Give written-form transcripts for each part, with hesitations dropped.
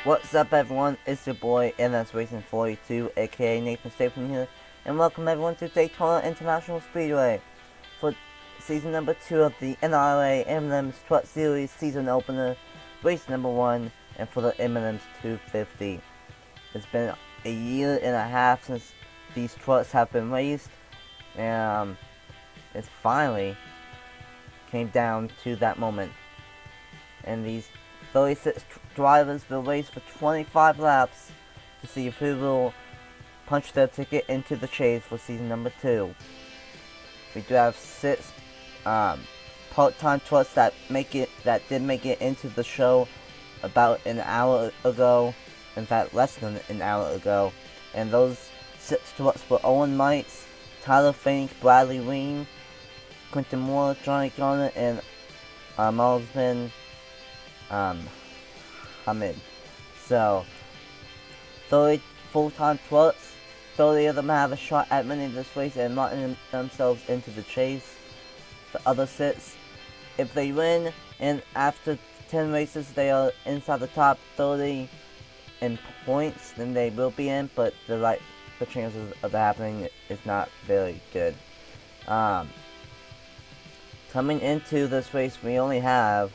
What's up, everyone? It's your boy NS Racing 42, aka Nathan Stapleton here, and welcome everyone to Daytona International Speedway for season number 2 of the NIRA M&M's Truck Series season opener, race number 1, and for the M&M's 250. It's been a year and a half since these trucks have been raced, and it finally came down to that moment. And these 36 drivers will race for 25 laps to see who will punch their ticket into the chase for season number 2. We do have 6 part-time trucks that did make it into the show about an hour ago. In fact, less than an hour ago. And those 6 trucks were Owen Mites, Tyler Fink, Bradley Weem, Quentin Moore, Johnny Garner, and Malsman Hamid. So, 30 full-time trucks, 30 of them have a shot at winning this race and knocking themselves into the chase. The other 6, if they win, and after 10 races they are inside the top 30 in points, then they will be in, but the chances of that happening is not very good. Coming into this race, we only have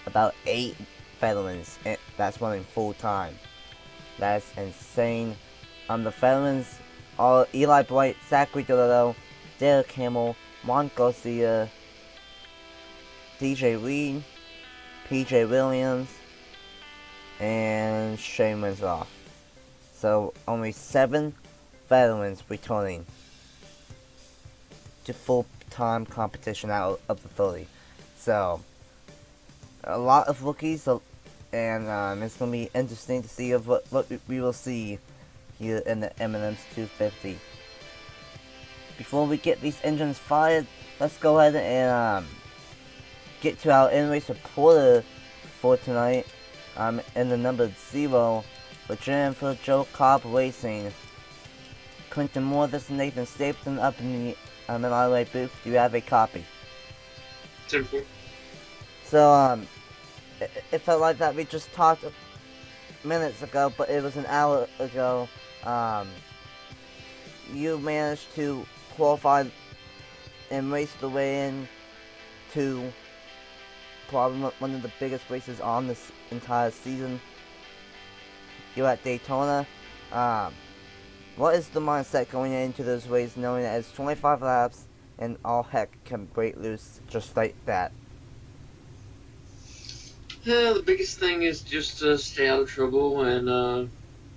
about 8 veterans that's running full time. That's insane. The veterans are Eli Bright, Zachary Dodo, Derek Hamill, Juan Garcia, DJ Reed, PJ Williams, and Shane Winslow. So only 7 veterans returning to full-time competition out of the 30. So a lot of rookies, and it's going to be interesting to see what we will see here in the M&M's 250. Before we get these engines fired, let's go ahead and get to our in-race reporter for tonight. In the number 0, Virginia for Joe Cobb Racing. Quentin Moore, this is Nathan Stapleton up in the MLA booth. Do you have a copy? 10-4. So, it felt like that we just talked minutes ago, but it was an hour ago. You managed to qualify and race the way in to probably one of the biggest races on this entire season. You're at Daytona. What is the mindset going into this race, knowing that it's 25 laps and all heck can break loose just like that? Yeah, the biggest thing is just to stay out of trouble and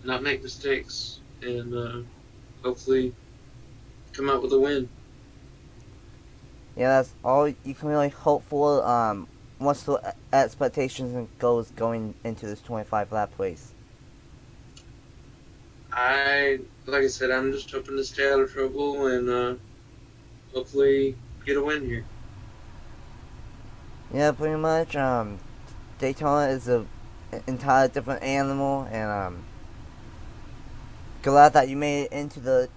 not make mistakes, and hopefully come out with a win. Yeah, that's all you can really hope for. What's the expectations and goals going into this 25 lap race? Like I said, I'm just hoping to stay out of trouble and hopefully get a win here. Yeah, pretty much. Daytona is an entire different animal, and glad that you made it into the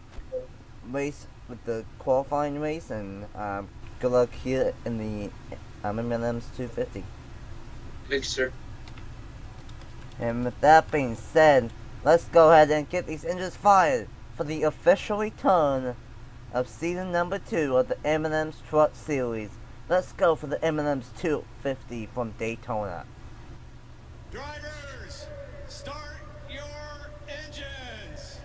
race with the qualifying race, and good luck here in the M&M's 250. Thank you, sir. And with that being said, let's go ahead and get these engines fired for the official return of season number 2 of the M&M's Truck Series. Let's go for the M&M's 250 from Daytona. Drivers, start your engines!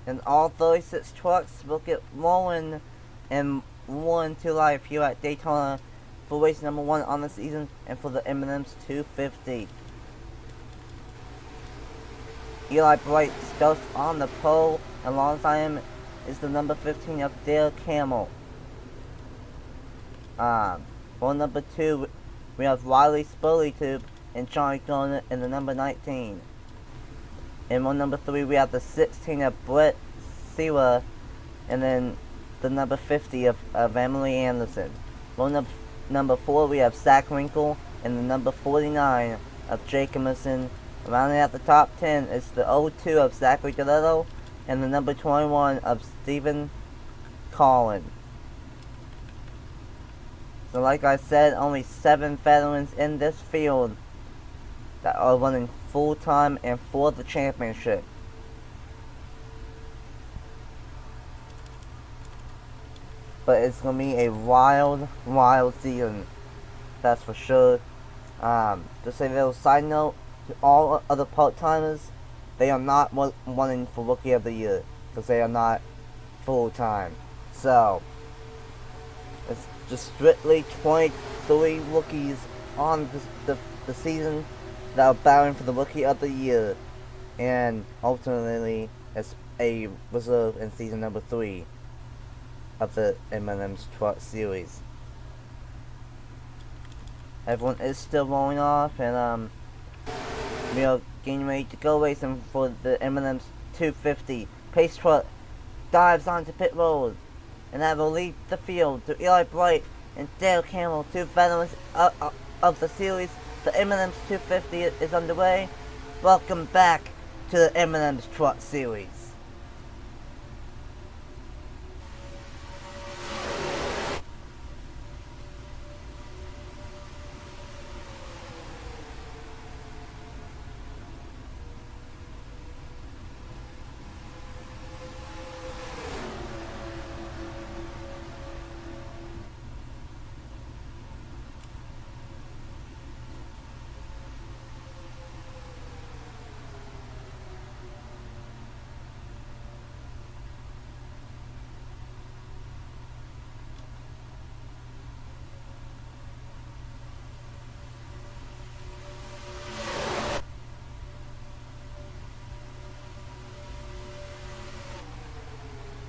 And all 36 trucks will get rolling and roaring to life here at Daytona for race number 1 on the season and for the M&M's 250. Eli Bright starts on the pole, and alongside him is the number 15 of Dale Camel. For number 2, we have Riley Spurleytube and Johnny Garner in the number 19. And on number 3, we have the 16 of Brett Sewa, and then the number 50 of Emily Anderson. On number 4, we have Zach Winkle, and the number 49 of Jake Emerson Rounding out the top 10 is the 02 of Zachary Galletto and the number 21 of Stephen Collin. So like I said, only 7 veterans in this field that are running full-time and for the championship. But it's going to be a wild season. That's for sure. Just a little side note to all other part-timers, they are not running for Rookie of the Year because they are not full-time. So it's just strictly 23 rookies on the season that are battling for the Rookie of the Year, and ultimately it's a reserve in season number 3 of the M&M's Truck Series. Everyone is still rolling off, and we are getting ready to go racing for the M&M's 250. Pace truck dives onto pit road, and that will lead the field to Eli Bright and Dale Campbell, 2 veterans of the series. The M&M's 250 is underway. Welcome back to the M&M's Truck Series.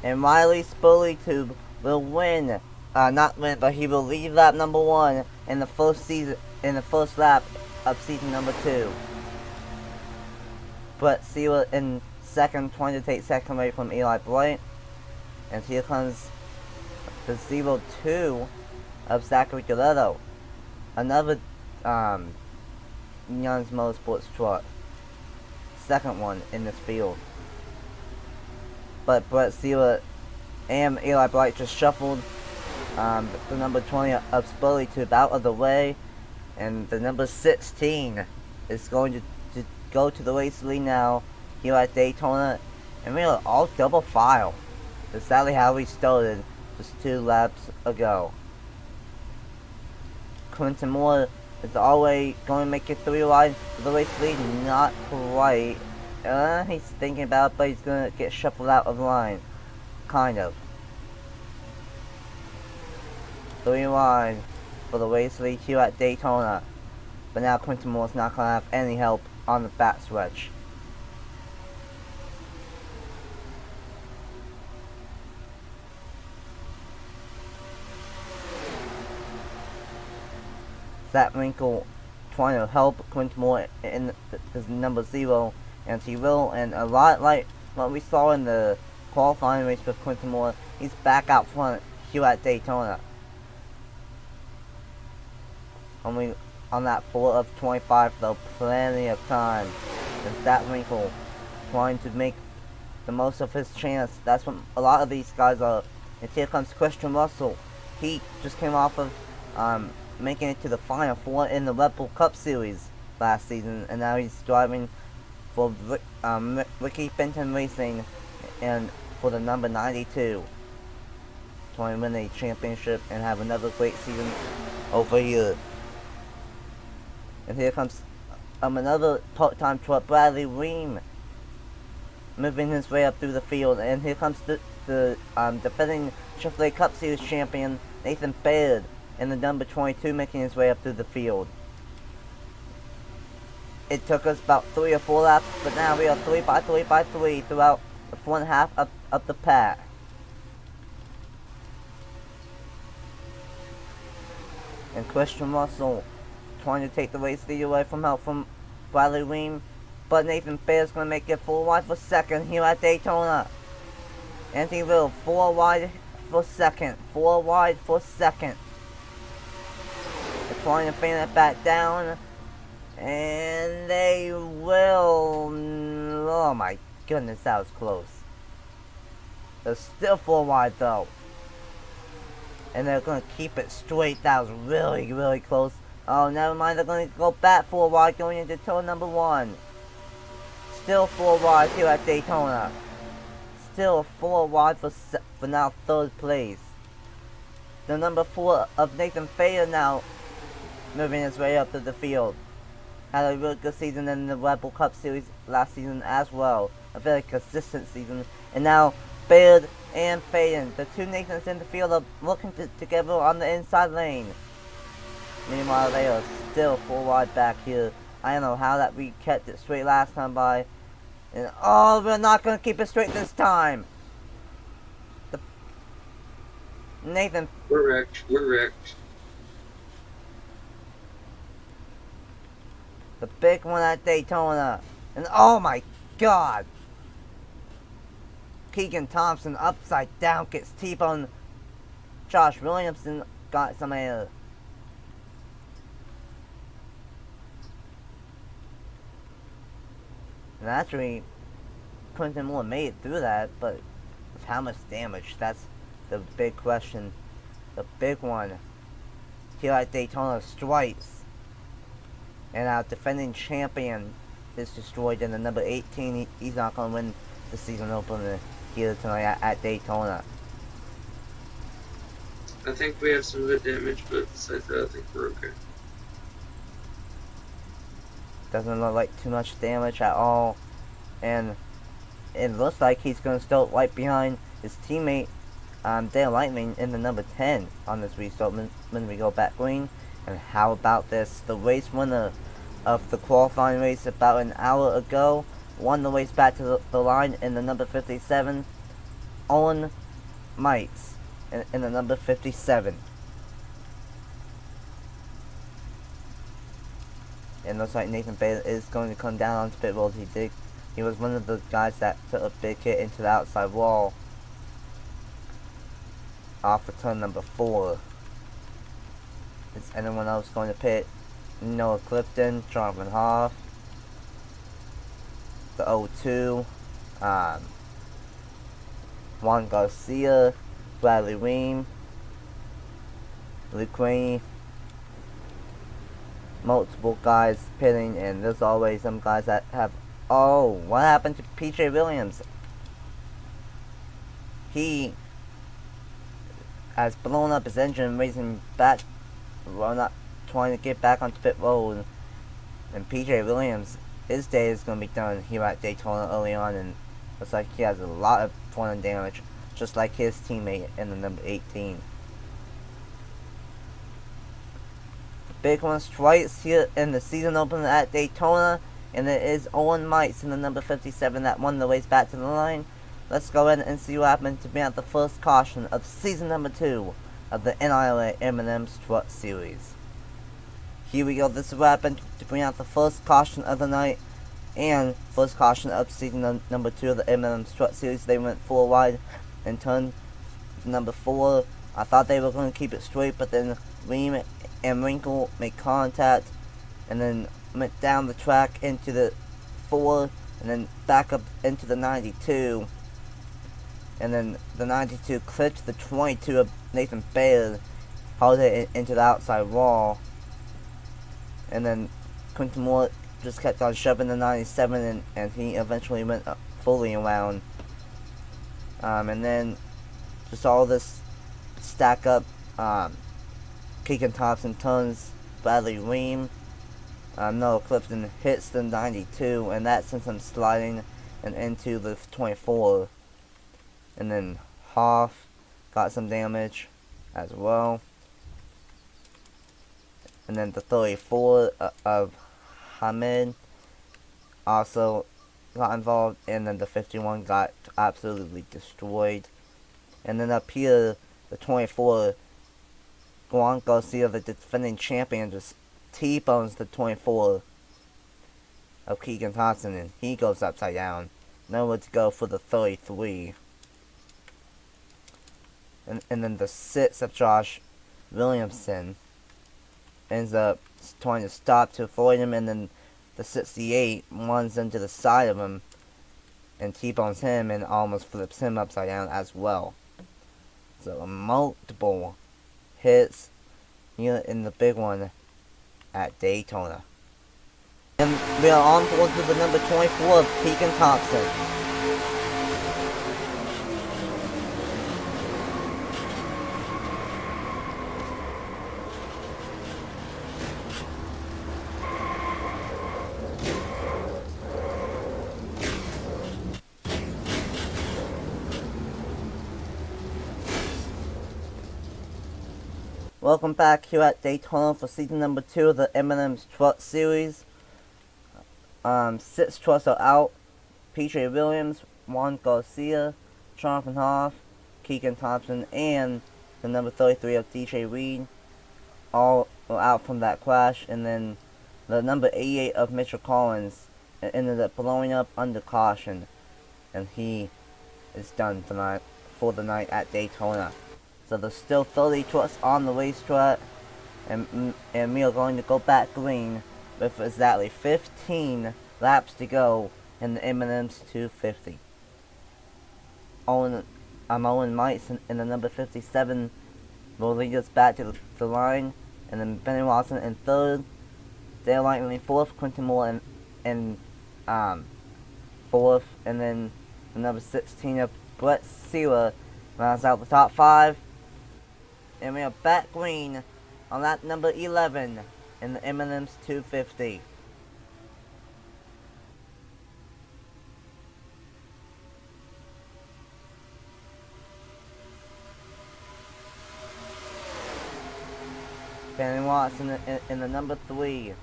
And Riley Spurley will win, not win, but he will lead lap number 1 in the first lap of season number 2. Brett Sewell in second, trying to take second away from Eli Bright. And here comes the 02 of Zachary Galletto, another Young's Motorsports truck, second one in this field. But Brett Sewell and Eli Bright just shuffled the number 20 of Spurley out of the way, and the number 16 is going to go to the race lead now here at Daytona, and we are all double file. That's sadly how we started just 2 laps ago. Quentin Moore is always going to make it 3 wide for the race lead, not quite. He's thinking about it, but he's going to get shuffled out of line. Kind of. 3 wide for the race lead here at Daytona. But now Quentin Moore's not going to have any help on the back stretch. Zach Winkle trying to help Quentin Moore in his number 0. And he will, and a lot like what we saw in the qualifying race with Quentin Moore, he's back out front here at Daytona. Only on that 4 of 25, though, plenty of time. And Zach Winkle trying to make the most of his chance. That's what a lot of these guys are. And here comes Christian Russell. He just came off of making it to the Final 4 in the Red Bull Cup Series last season, and now he's driving for Ricky Benton Racing and for the number 92, trying to win a championship and have another great season over here. And here comes another part-time truck, Bradley Ream, moving his way up through the field. And here comes the defending Chevrolet Cup Series champion, Nathan Baird, in the number 22, making his way up through the field. It took us about 3 or 4 laps, but now we are 3 by 3 by 3 throughout the front half of the pack. And Christian Russell trying to take the race lead away from help from Bradley Ream, but Nathan Baird's going to make it 4 wide for second here at Daytona. And he will, 4 wide for second, 4 wide for second. They're trying to fan it back down. And they will oh my goodness, that was close. They're still 4 wide though. And they're going to keep it straight. That was really, really close. Oh, never mind. They're going to go back 4 wide going into turn number 1. Still 4 wide here at Daytona. Still 4 wide for now 3rd place. The number 4 of Nathan Fader now moving his way up to the field. Had a really good season in the Red Bull Cup Series last season as well. A very consistent season. And now Baird and Faden, the 2 Nathans in the field, are working together on the inside lane. Meanwhile, they are still 4 wide back here. I don't know how that we kept it straight last time by. And oh, we're not going to keep it straight this time. Nathan. We're wrecked. We're wrecked. The big one at Daytona. And oh my god. Keegan Thompson upside down gets T-boned. Josh Williamson got some air. And actually, Quentin Moore made it through that, but with how much damage? That's the big question. The big one. Here at Daytona strikes. And our defending champion is destroyed, and the number 18, he's not going to win the season opener here tonight at Daytona. I think we have some good damage, but besides that, I think we're okay. Doesn't look like too much damage at all. And it looks like he's going to start right behind his teammate, Dale Lightning, in the number 10 on this restart when we go back green. And how about this? The race winner of the qualifying race about an hour ago won the race back to the line in the number 57. Owen Mites in the number 57. And looks like Nathan Bailey is going to come down onto pit road. He was one of the guys that took a big hit into the outside wall off of turn number 4. Is anyone else going to pit? Noah Clifton, Jonathan Hoff, the 0-2, Juan Garcia, Bradley Weem, Luke Rainey. Multiple guys pitting, and there's always some guys that have... Oh, what happened to PJ Williams? He has blown up his engine, racing back, well, not trying to get back onto pit road. And PJ Williams, his day is going to be done here at Daytona early on, and looks like he has a lot of front end damage, just like his teammate in the number 18. Big one strikes here in the season opener at Daytona, and it is Owen Mites in the number 57 that won the race back to the line. Let's go ahead and see what happened to be at the first caution of season number 2 of the NIRA M&M Strut Series. Here we go. This is what happened to bring out the first caution of the night and first caution of season number 2 of the M&M Strut Series. They went 4 wide and turn number 4. I thought they were going to keep it straight, but then Ream and Wrinkle made contact and then went down the track into the 4 and then back up into the 92. And then the 92 clipped the 22 of Nathan Baird, hauled it into the outside wall. And then Quentin Moore just kept on shoving the 97, and he eventually went fully around. And then just all this stack up. Keegan Thompson turns Bradley Ream. Noah Clifton hits the 92, and that sends him sliding and into the 24. And then Hoff got some damage as well. And then the 34 of Hamid also got involved, and then the 51 got absolutely destroyed. And then up here, the 24, Juan Garcia, the defending champion, just T-bones the 24 of Keegan Thompson, and he goes upside down. Nowhere to go for the 33. And then the 6 of Josh Williamson ends up trying to stop to avoid him, and then the 68 runs into the side of him and T-bones him and almost flips him upside down as well. So multiple hits here in the big one at Daytona. And we are on board to the number 24 of Keegan Thompson. Welcome back here at Daytona for season number 2 of the M&M's Truck Series. 6 trucks are out. P.J. Williams, Juan Garcia, Jonathan Hoff, Keegan Thompson, and the number 33 of D.J. Reed all are out from that crash. And then the number 88 of Mitchell Collins ended up blowing up under caution. And he is done tonight for the night at Daytona. So there's still 30 trucks on the racetrack, and we are going to go back green with exactly 15 laps to go in the M&M's 250. Owen Mites in the number 57 will lead us back to the line, and then Benny Watson in third, Dale Lightning fourth, Quentin Moore in fourth, and then the number 16 of Brett Sealer rounds out the top 5. And we are back green on lap number 11 in the M&M's 250. Benny Watson in the number 3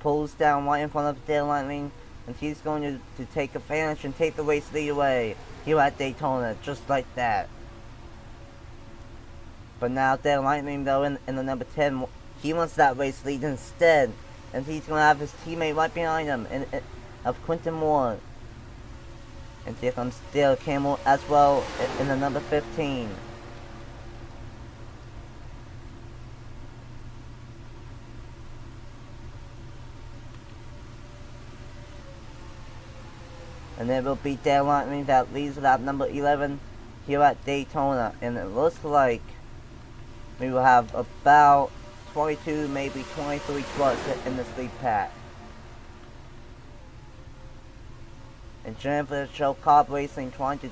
pulls down right in front of Dale Lightning, and he's going to take advantage and take the race lead away here at Daytona, just like that. But now Dale Lightning, though, in the number 10, he wants that race lead instead. And he's going to have his teammate right behind him, of Quentin Moore. And here comes Dale Campbell as well in the number 15. And it will be Dale Lightning that leads lap number 11 here at Daytona. And it looks like we will have about 22, maybe 23 trucks in this lead pack. And Jennifer Show Cobb Racing trying to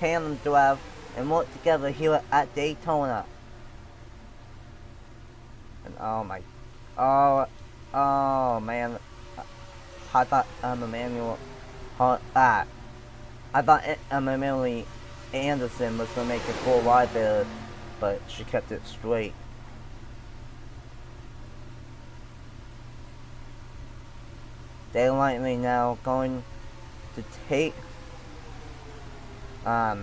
tandem drive and work together here at Daytona. And oh man, I thought Emmanuel Emily Anderson was gonna make a full ride there, but she kept it straight. Dale Lightning now going to take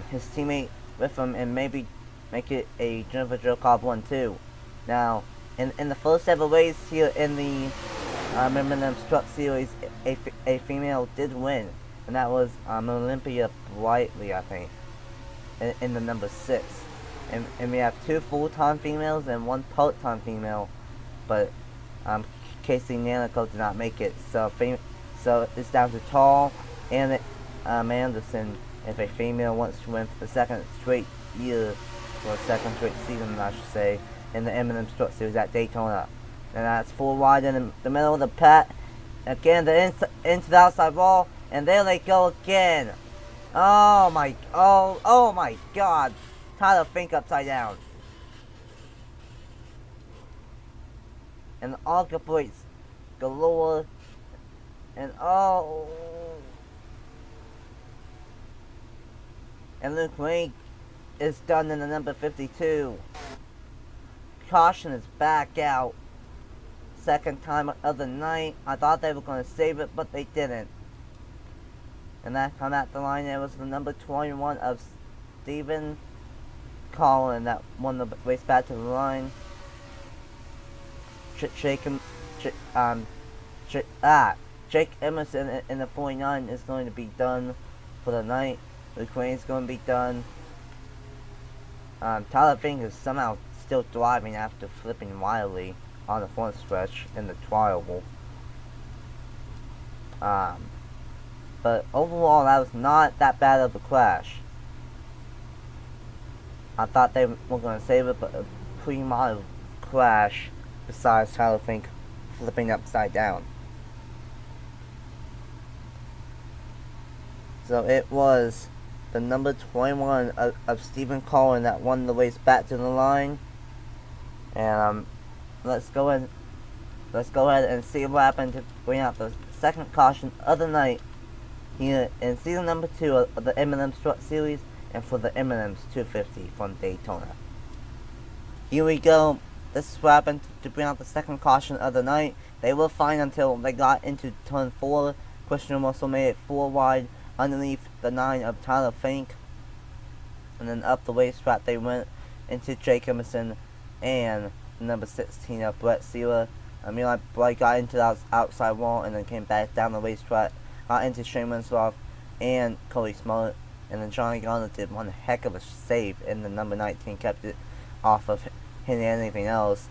his teammate with him and maybe make it a Jennifer Joe Cobb 1-2. Now, in the first ever race here in the M&M's Truck Series, a female did win, and that was Olympia Brightly, I think, in the number 6. And we have 2 full-time females and 1 part-time female, but Casey Nanico did not make it. So it's down to Tall and Anderson if a female wants to win for the second straight year, or second straight season, I should say, in the M&M Truck Series at Daytona. And that's 4 wide in the middle of the pack. Again, into the outside wall, and there they go again. Oh my God. Tyler Fink upside down. And Olga Briggs galore. And and Luke Ray is done in the number 52. Caution is back out. Second time of the night. I thought they were going to save it, but they didn't. And that time at the line, there was the number 21 of Stephen Collin that won the race back to the line. Jake Emerson in the 49 is going to be done for the night. Luke Wayne is going to be done. Tyler Fink is somehow still driving after flipping wildly on the front stretch in the trial. But overall, that was not that bad of a crash. I thought they were going to save it, but a pretty mild crash, besides Tyler Fink flipping upside down. So it was the number 21 of Stephen Collin that won the race back to the line. And let's go ahead and see what happened to bring out the second caution of the night here in season number 2 of the M&M Strut Series, and for the M&M's 250 from Daytona. Here we go. This is what happened to bring out the second caution of the night. They were fine until they got into turn 4. Christian Russell made it 4 wide underneath the 9 of Tyler Fink. And then up the racetrack they went into Jake Emerson and number 16 of Brett Sierra. Bright got into the outside wall and then came back down the racetrack, got into Shane Winslow and Cody Smollett. And then Johnny Garner did one heck of a save, and the number 19 kept it off of hitting anything else.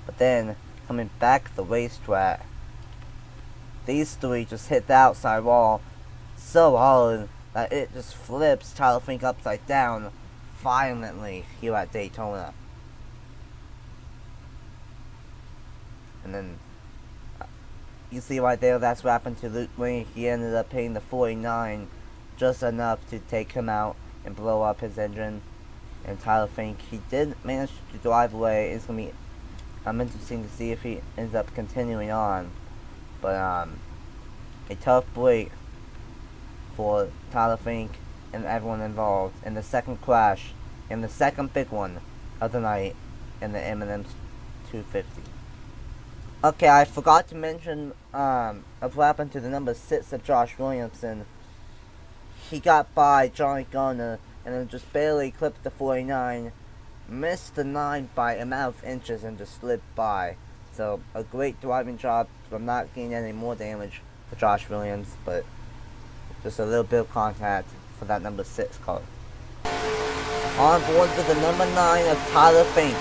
But then, coming back the racetrack, these three just hit the outside wall so hard that it just flips Tyler Fink upside down violently here at Daytona. And then, you see right there, that's what happened to Luke Wayne. He ended up hitting the 49 just enough to take him out and blow up his engine. And Tyler Fink, he did manage to drive away. It's going to be interesting to see if he ends up continuing on. But a tough break for Tyler Fink and everyone involved in the second crash, and the second big one of the night in the M&M's 250. Okay, I forgot to mention of what happened to the number 6 of Josh Williamson. He got by Johnny Garner and then just barely clipped the 49, missed the 9 by a amount of inches and just slid by. So a great driving job from not getting any more damage for Josh Williams, but just a little bit of contact for that number 6 car. On board with the number 9 of Tyler Fink.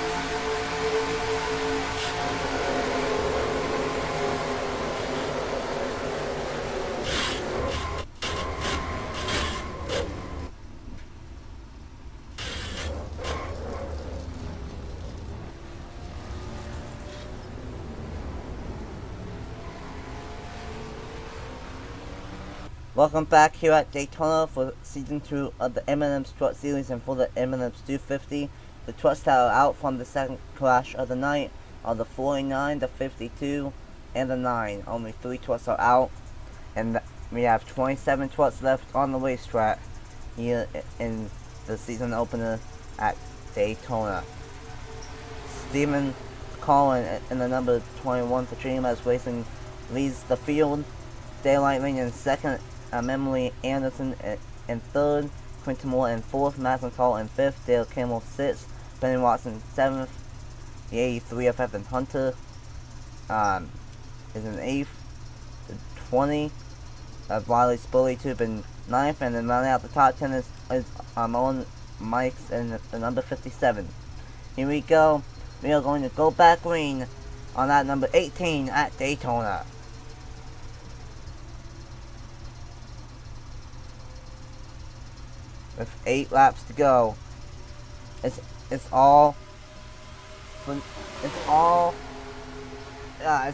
Welcome back here at Daytona for Season 2 of the M&M Strut Series, and for the M&M's 250. The trucks that are out from the second crash of the night are the 49, the 52, and the 9. Only 3 trucks are out, and we have 27 trucks left on the racetrack here in the season opener at Daytona. Stephen Collin in the number 21 for GMS Racing leads the field. Daylight Lane in second. Emily Anderson in third, Quinton Moore in fourth, Madison Call in fifth, Dale Campbell sixth, Benny Watson seventh, the 83 of Evan Hunter is in eighth, the 20 of Riley Spurley Tube in ninth, and then rounding out the top 10 is Owen Mikes in the number 57. Here we go. We are going to go back green on that number 18 at Daytona. With 8 laps to go, it's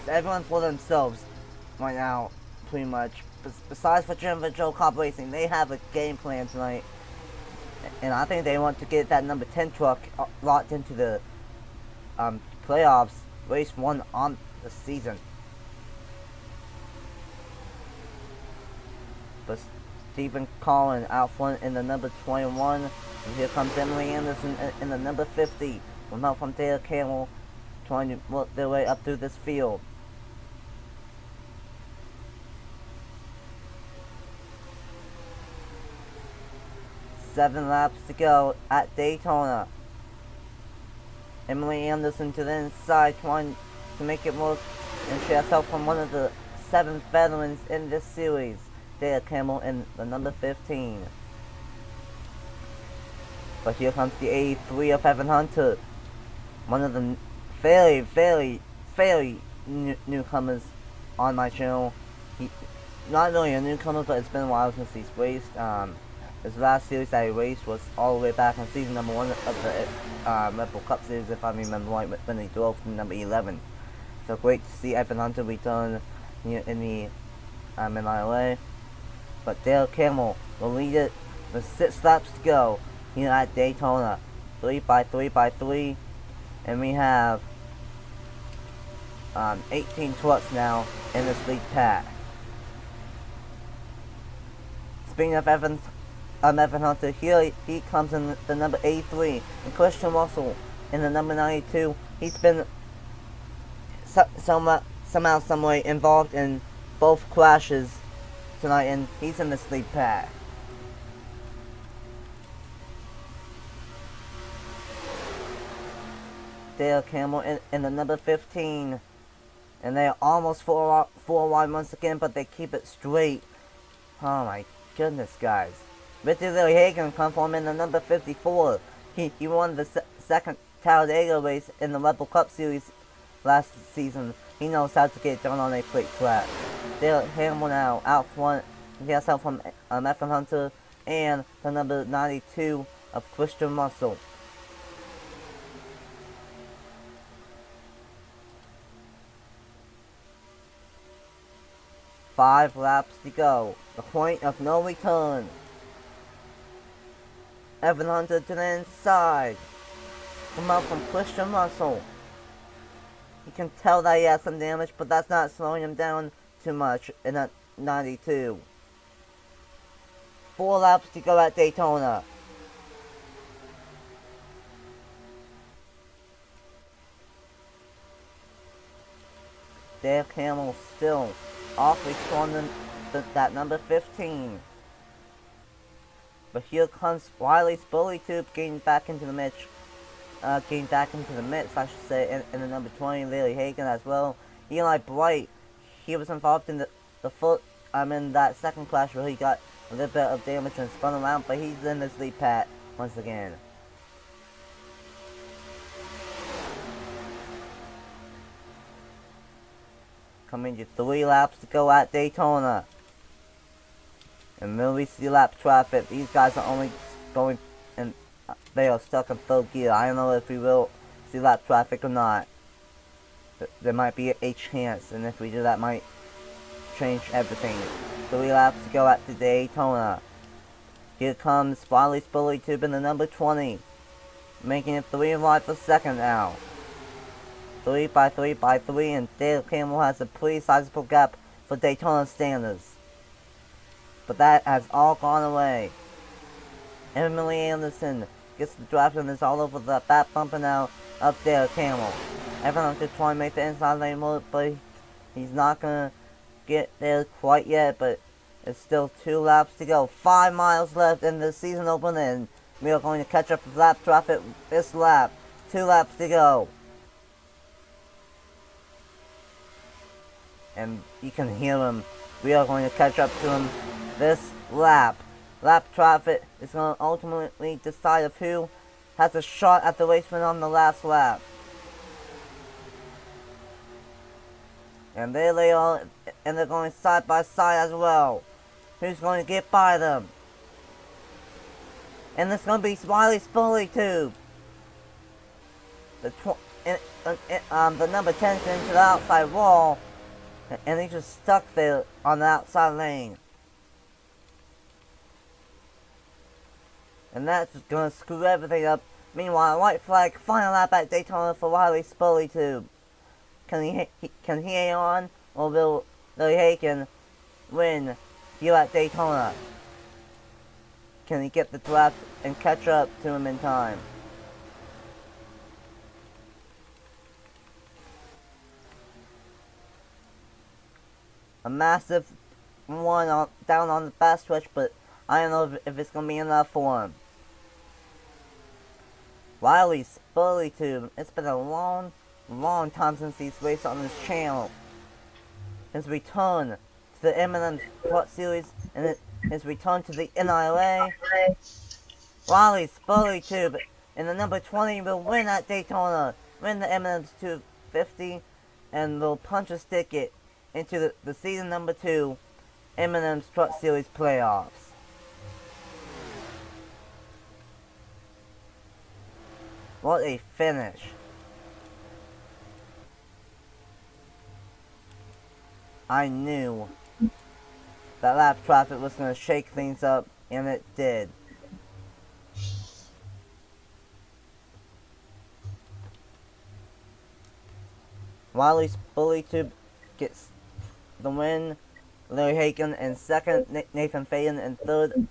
everyone for themselves right now, pretty much. Besides for Jim and Joe Cobb Racing, they have a game plan tonight, and I think they want to get that number 10 truck locked into the playoffs, race 1 on the season. But Stephen Collin out front in the number 21. And here comes Emily Anderson in the number 50. With help from Dale Campbell trying to work their way up through this field. Seven laps to go at Daytona. Emily Anderson to the inside trying to make it work. And she has help from one of the 7 veterans in this series. Dale Campbell in the number 15. But here comes the 83 of Evan Hunter. One of the very newcomers on my channel. not really a newcomer, but it's been a while since he's raced. His last series that he raced was all the way back in season number 1 of the Red Bull Cup Series, if I remember right, when he drove in number 11. So great to see Evan Hunter return here in the NIRA. But Dale Camel will lead it with 6 laps to go here at Daytona. 3 by 3 by 3. And we have 18 trucks now in this lead pack. Speaking of Evan Hunter, here he comes in the number 83, and Christian Russell in the number 92. He's been somehow, some way involved in both crashes tonight, and he's in this lead pack. Dale Campbell in the number 15, and they're almost four wide once again, but they keep it straight. Oh my goodness, guys. Richard Lily Hagan comes from in the number 54. He won the second Talladega race in the Red Bull Cup Series last season. He knows how to get done on a quick track. Dale Campbell now out front. He has help from Nathan Hunter and the number 92 of Christian Russell. Five laps to go. The point of no return. Evan Hunter to the inside. Come out from Christian Russell. You can tell that he has some damage, but that's not slowing him down too much in that 92. 4 laps to go at Daytona. Dale Camel still awfully strong than that number 15. But here comes Riley's bully tube getting back into the mix. I should say, in the number 20, Lily Hagan as well. Eli Bright, he was involved in in that second crash where he got a little bit of damage and spun around, but he's in this lead pack once again. Coming to 3 laps to go at Daytona. And then we see lap traffic. These guys are only going, and they are stuck in 3rd gear. I don't know if we will see lap traffic or not. There might be a chance, and if we do, that might change everything. 3 laps to go at the Daytona. Here comes Riley's bully tube in the number 20, making it 3 wide for second now. 3 by 3 by 3, and Dale Campbell has a pretty sizable gap for Daytona standards. But that has all gone away. Emily Anderson gets the draft and is all over the back bumper now of Dale Campbell. Everyone to try and make the inside lane work, but he's not gonna get there quite yet, but it's still 2 laps to go. 5 miles left in the season opener, and we are going to catch up with lap traffic this lap. 2 laps to go. And you can hear him. We are going to catch up to him this lap. Lap traffic is going to ultimately decide of who has a shot at the race win on the last lap. And there they are, and they're going side by side as well. Who's going to get by them? And it's going to be Smiley's bully tube. The number 10's into the outside wall, and he's just stuck there on the outside lane. And that's just gonna screw everything up. Meanwhile, white flag, final lap at Daytona for Riley's bully tube. Can he hang on, or will Lily Hagan win here at Daytona? Can he get the draft and catch up to him in time? A massive one down on the fast stretch, but I don't know if it's going to be enough for him. Riley's bully tube. It's been a long time since he's raced on this channel. His return to the M&M Cup Series and his return to the NIRA. Riley's bully tube and the number 20 will win at Daytona. Win the M&M's 250 and will punch his ticket into the season number 2 M&M's Truck Series playoffs. What a finish. I knew that lap traffic was going to shake things up, and it did. Wiley's Bully Tube gets the win. Larry Hagan in second, Nathan Faden in third,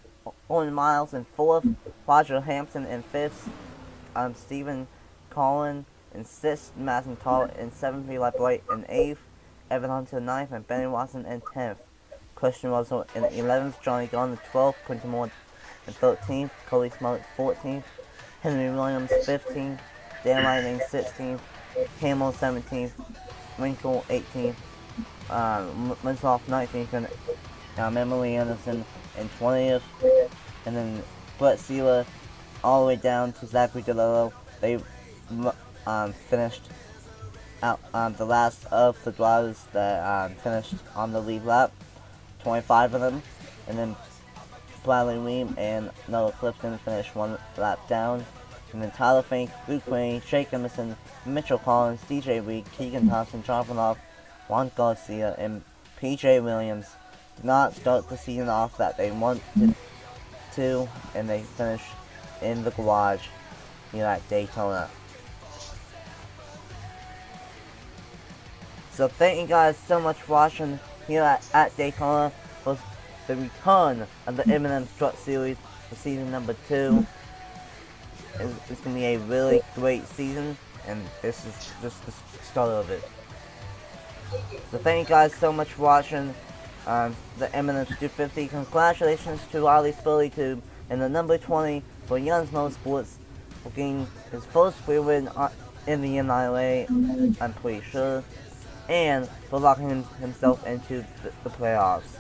Owen Miles in fourth, Roger Hampton in fifth, Stephen Collin in sixth, Madison Tall in seventh, Eli Bright in eighth, Evan Hunter in ninth, and Benny Watson in 10th. Christian Russell in 11th, Johnny Gunn in 12th, Quinton Moore in 13th, Cody Smollett 14th, Henry Williams 15th, Dan Lightning 16th, Hamill 17th, Winkle 18th, Linsloff 19th, and Emily Anderson in 20th, and then Brett Sealer all the way down to Zachary DeLillo. They finished out the last of the drivers that finished on the lead lap, 25 of them, and then Bradley Weem and Noah Clifton finished one lap down, and then Tyler Fink, Luke Wayne, Jake Emerson, Mitchell Collins, DJ Reed, Keegan Thompson, Jonathan Off, Juan Garcia, and PJ Williams did not start the season off that they wanted to, and they finished in the garage here at Daytona. So thank you guys so much for watching here at Daytona for the return of the M&M Truck Series for season number 2. It's going to be a really great season, and this is just the start of it. So thank you guys so much for watching the M&M 250. Congratulations to Ali Spilly and the number 20 for Young's Motorsports for getting his first free win in the NIRA, I'm pretty sure, and for locking himself into the playoffs.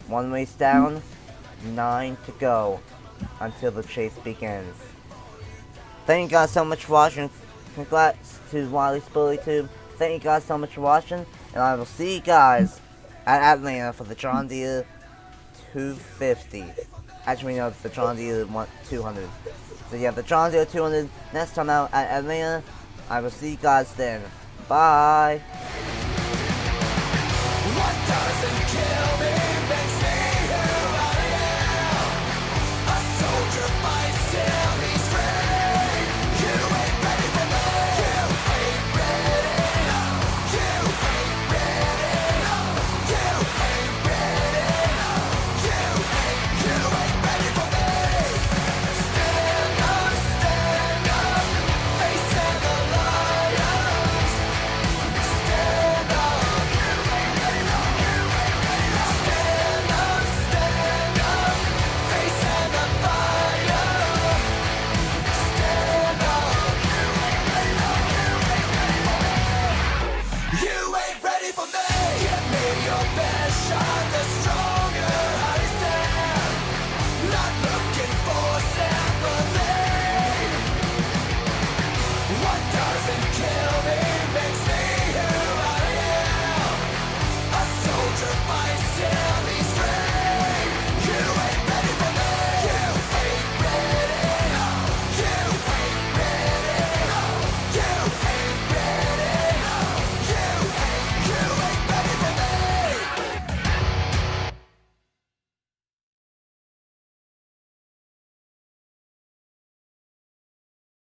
1 race down, 9 to go until the chase begins. Thank you guys so much for watching. Congrats to Wiley Spilly. Thank you guys so much for watching, and I will see you guys at Atlanta for the John Deere 250. Actually, no, the John Deere 200. So yeah, the John Deere 200 next time out at Atlanta. I will see you guys then. Bye.